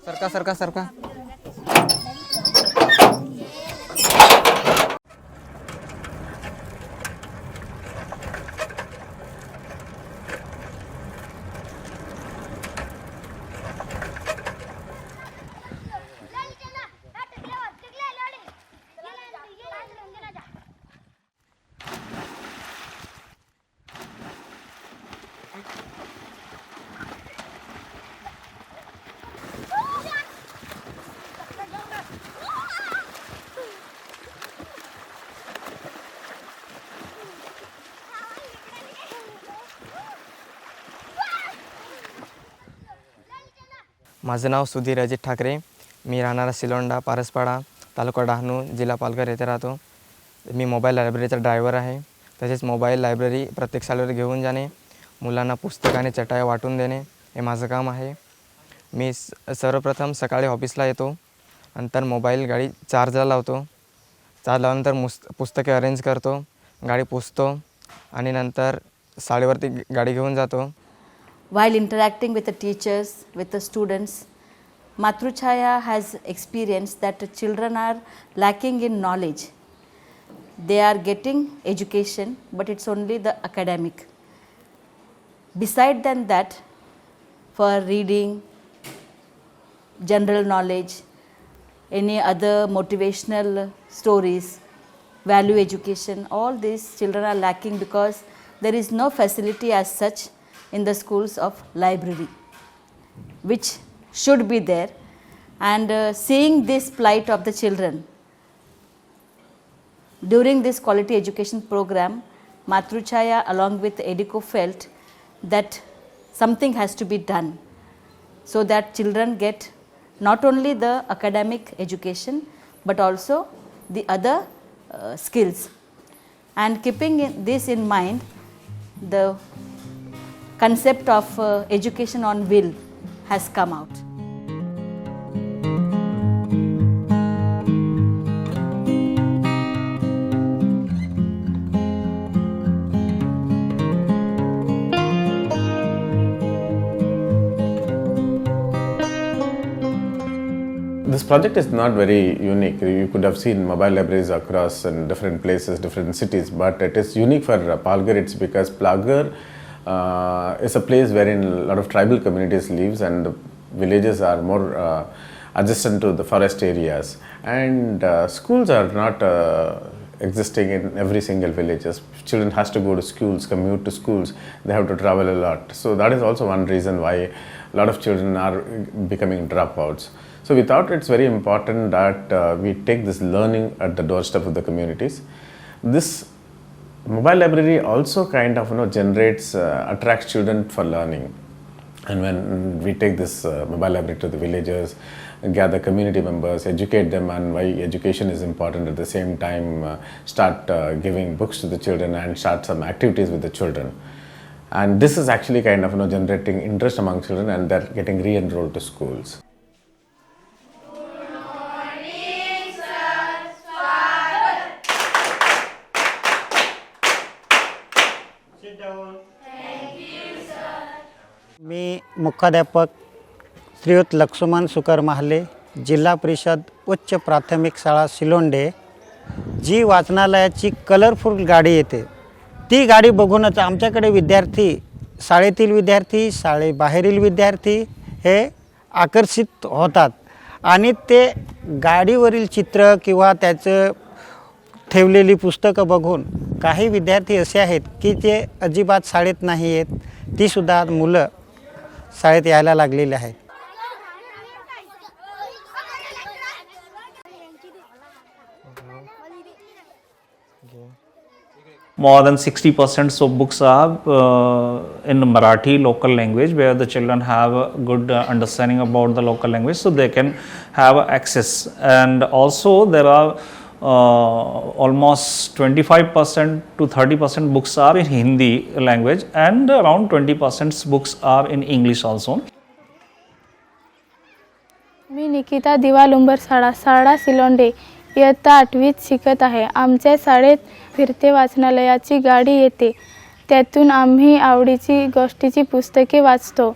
सरका सरका सरका. माझं नाव सुधीर अजित ठाकरे. मी राहणारा सिलोंडा पारसपाडा तालुका डहाणू जिल्हा पालघर येथे राहतो. मी मोबाईल लायब्ररीचा ड्रायव्हर आहे. तसेच मोबाईल लायब्ररी प्रत्येक शाळेवर घेऊन जाणे, मुलांना पुस्तक आणि चटाया वाटून देणे हे माझं काम आहे. मी सर्वप्रथम सकाळी ऑफिसला येतो, नंतर मोबाईल गाडी चार्जला लावतो. चार्ज लावल्यानंतर पुस्तके अरेंज करतो, गाडी पुसतो आणि नंतर शाळेवरती गाडी घेऊन जातो. While interacting with the teachers, with the students, Matru Schaya has experienced that the children are lacking in knowledge. They are getting education, but it's only the academic. Beside than that, for reading, general knowledge, any other motivational stories, value education, all these children are lacking because there is no facility as such in the schools of library, which should be there. And seeing this plight of the children during this quality education program, Matru Schaya along with Educo felt that something has to be done so that children get not only the academic education but also the other skills. And keeping this in mind, the concept of education on will has come out. This project is not very unique. You could have seen mobile libraries across in different places, different cities, but it is unique for Palghar. It's because Palghar is a place wherein a lot of tribal communities lives, and the villages are more adjacent to the forest areas, and schools are not existing in every single villages. Children has to go to schools, commute to schools, they have to travel a lot. So that is also one reason why a lot of children are becoming dropouts. So we thought it's very important that we take this learning at the doorstep of the communities. This mobile library also kind of generates, attracts children for learning. And when we take this mobile library to the villages, gather community members, educate them on why education is important, at the same time start giving books to the children and start some activities with the children. And this is actually kind of generating interest among children, and they're getting re-enrolled to schools. मी मुख्याध्यापक श्रीयुत लक्ष्मण सुकर महाले, जिल्हा परिषद उच्च प्राथमिक शाळा सिलोंडे. जी वाचनालयाची colourful गाडी येते, ती गाडी बघूनच आमच्याकडे विद्यार्थी, शाळेतील विद्यार्थी, शाळेबाहेरील विद्यार्थी हे आकर्षित होतात आणि ते गाडीवरील चित्र किंवा त्याचं ठेवलेली पुस्तकं बघून काही विद्यार्थी असे आहेत की जे अजिबात शाळेत नाही आहेत, ती सुद्धा मुलं शाळेत यायला लागलेली आहेत. More than 60% of books are in Marathi local language, where the children have a good understanding about the local language, so they can have access. And also there are almost 25% to 30% books are in Hindi language, and around 20% books are in English also. मी निकिता दिवा लुंबर साडा सिलोंडे इयत्ता 8वीत शिकत आहे. आमच्या शाळेत फिरते वाचनालयाची गाडी येते. त्यातून आम्ही आवडीची गोष्टीची पुस्तके वाचतो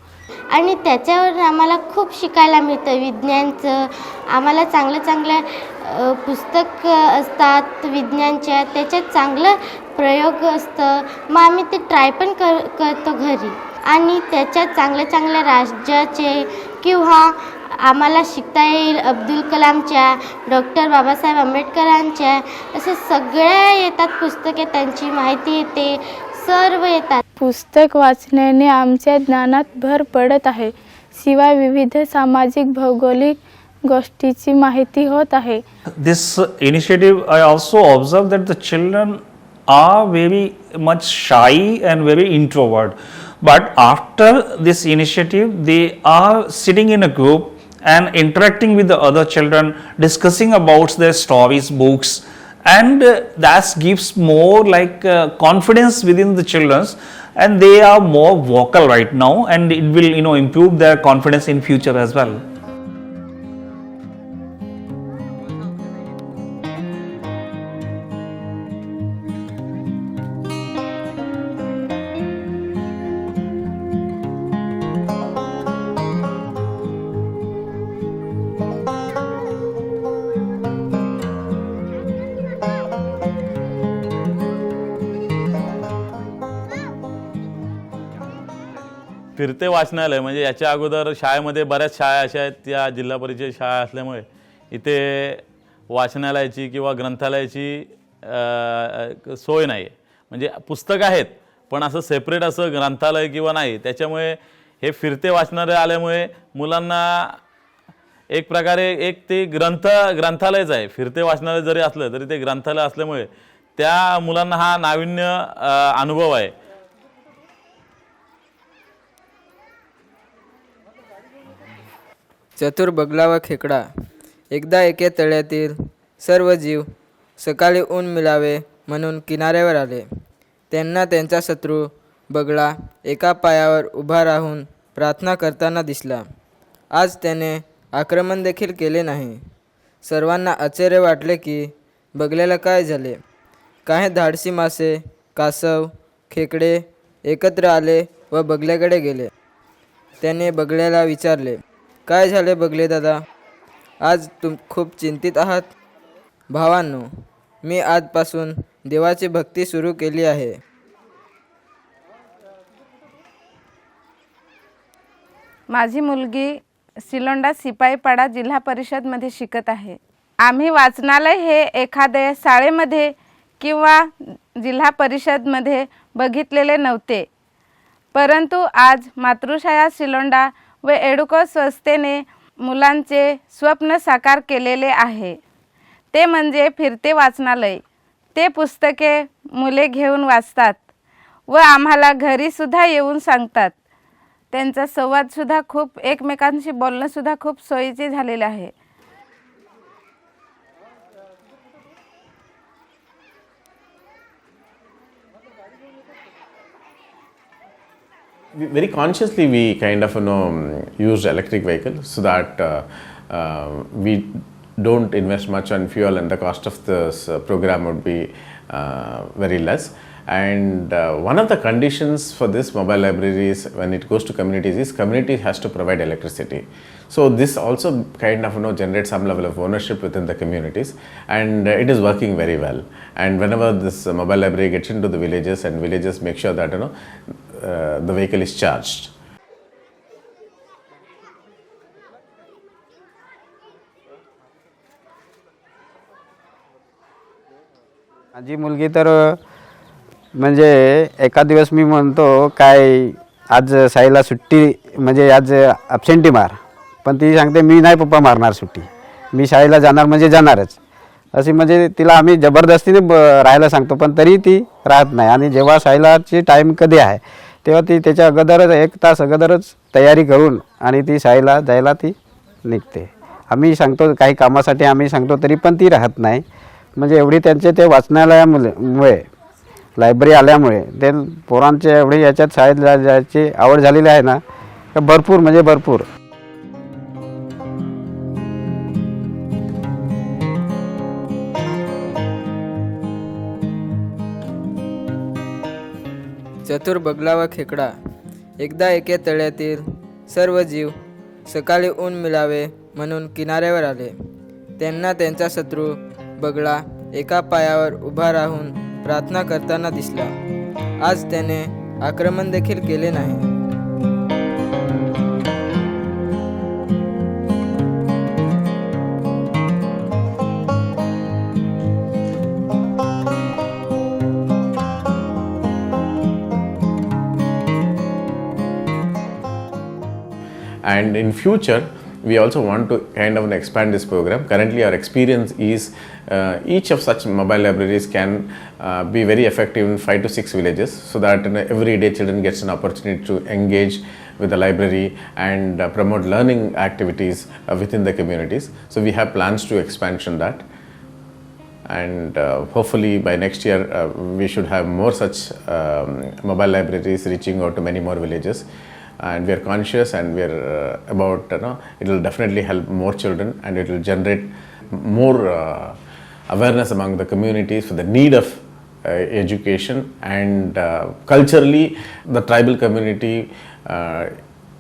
आणि त्याच्यावर आम्हाला खूप शिकायला मिळतं. विज्ञानचं आम्हाला चांगलं पुस्तक असतात विज्ञानच्या, त्याच्यात चांगलं प्रयोग असतं. मग आम्ही ते ट्राय पण करतो घरी. आणि त्याच्यात चांगल्या राज्याचे किंवा आम्हाला शिकता येईल अब्दुल कलामच्या, डॉक्टर बाबासाहेब आंबेडकरांच्या, असे सगळ्या येतात पुस्तके, त्यांची माहिती येते, सर्व येतात. पुस्तक वाचण्याने आमच्या ज्ञानात भर पडत आहे. शिवाय विविध सामाजिक भौगोलिक गोष्टीची माहिती होत आहे. This initiative, I also observed that the children are very much shy and very introvert. But after this initiative, they are sitting in a group and interacting with the other children, discussing about their stories, books, and that gives more like confidence within the children, and they are more vocal right now, and it will improve their confidence in future as well. फिरते वाचनालय म्हणजे याच्या अगोदर शाळेमध्ये बऱ्याच शाळा अशा आहेत, त्या जिल्हा परिषद शाळा असल्यामुळे इथे वाचनालयाची किंवा ग्रंथालयाची सोय नाही आहे. म्हणजे पुस्तकं आहेत पण असं सेपरेट असं ग्रंथालय किंवा नाही. त्याच्यामुळे हे फिरते वाचनालय आल्यामुळे मुलांना एक प्रकारे एक ते ग्रंथालयच आहे. फिरते वाचनालय जरी असलं तरी ते ग्रंथालय असल्यामुळे त्या मुलांना हा नाविन्य अनुभव आहे. चतुर बगला व खेकडा. एकदा एके तळ्यातील सर्व जीव सकाळी ऊन मिळावे म्हणून किनाऱ्यावर आले. त्यांना त्यांचा शत्रू बगळा एका पायावर उभा राहून प्रार्थना करताना दिसला. आज त्याने आक्रमण देखील केले नाही. सर्वांना आश्चर्य वाटले की बगल्याला काय झाले. काही धाडसी मासे, कासव, खेकडे एकत्र आले व बगल्याकडे गेले. त्याने बगल्याला विचारले, काय झाले बगले दादा, आज खूप चिंतित आहात? भावांनो, मी आजपासून देवाची भक्ती सुरू केली आहे. माझी मुलगी सिलोंडा सिपाईपाडा जिल्हा परिषदमध्ये शिकत आहे. आम्ही वाचनालय हे एखाद्या शाळेमध्ये किंवा जिल्हा परिषदमध्ये बघितलेले नव्हते, परंतु आज मातृछाया सिलोंडा व एडुको संस्थेने मुलांचे स्वप्न साकार केलेले आहे. ते म्हणजे फिरते वाचनालय. ते पुस्तके मुले घेऊन वाचतात व आम्हाला घरीसुद्धा येऊन सांगतात. त्यांचा संवादसुद्धा खूप, एकमेकांशी बोलणंसुद्धा खूप सोयीचे झालेले आहे. Very consciously we kind of used electric vehicle so that we don't invest much on fuel and the cost of this program would be very less. And one of the conditions for this mobile libraries when it goes to communities is community has to provide electricity. So this also kind of generates some level of ownership within the communities, and it is working very well. And whenever this mobile library gets into the villages, and villagers make sure that the vehicle is charged. माझी मुलगी तर म्हणजे एका दिवस मी म्हणतो काय आज साईला सुट्टी, म्हणजे आज ॲब्सेंटी मार, पण ती सांगते मी नाही पप्पा मारणार सुट्टी, मी शाळेला जाणार म्हणजे जाणारच. अशी म्हणजे तिला आम्ही जबरदस्तीने राहायला सांगतो पण तरी ती राहत नाही. आणि जेव्हा शाळेलाची टाईम कधी आहे तेव्हा ती त्याच्या अगोदरच 1 तास अगोदरच तयारी करून आणि ती शाळेला जायला ती निघते. आम्ही सांगतो काही कामासाठी आम्ही सांगतो तरी पण ती राहत नाही. म्हणजे एवढी त्यांचे ते वाचनालयामुळे लायब्ररी आल्यामुळे ते पोरांचे एवढी याच्यात शाळेत जायची आवड झालेली आहे ना, भरपूर म्हणजे भरपूर. चतुर बगला व खेकडा. एकदा एके तळ्यातील सर्व जीव सकाळी ऊन मिळावे म्हणून किनाऱ्यावर आले. त्यांना त्यांचा शत्रू बगळा एका पायावर उभा राहून प्रार्थना करताना दिसला. आज त्याने आक्रमण देखील केले नाही. And in future, we also want to kind of expand this program. Currently, our experience is each of such mobile libraries can be very effective in 5 to 6 villages, so that every day children gets an opportunity to engage with the library and promote learning activities within the communities. So we have plans to expansion that, and hopefully by next year we should have more such mobile libraries reaching out to many more villages. And we are conscious, and we are about it will definitely help more children, and it will generate more awareness among the communities for the need of education. And culturally, the tribal community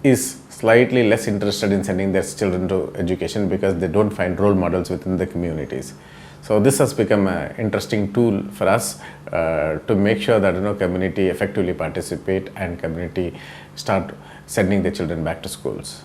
is slightly less interested in sending their children to education because they don't find role models within the communities. So this has become an interesting tool for us to make sure that community effectively participate and community start sending their children back to schools.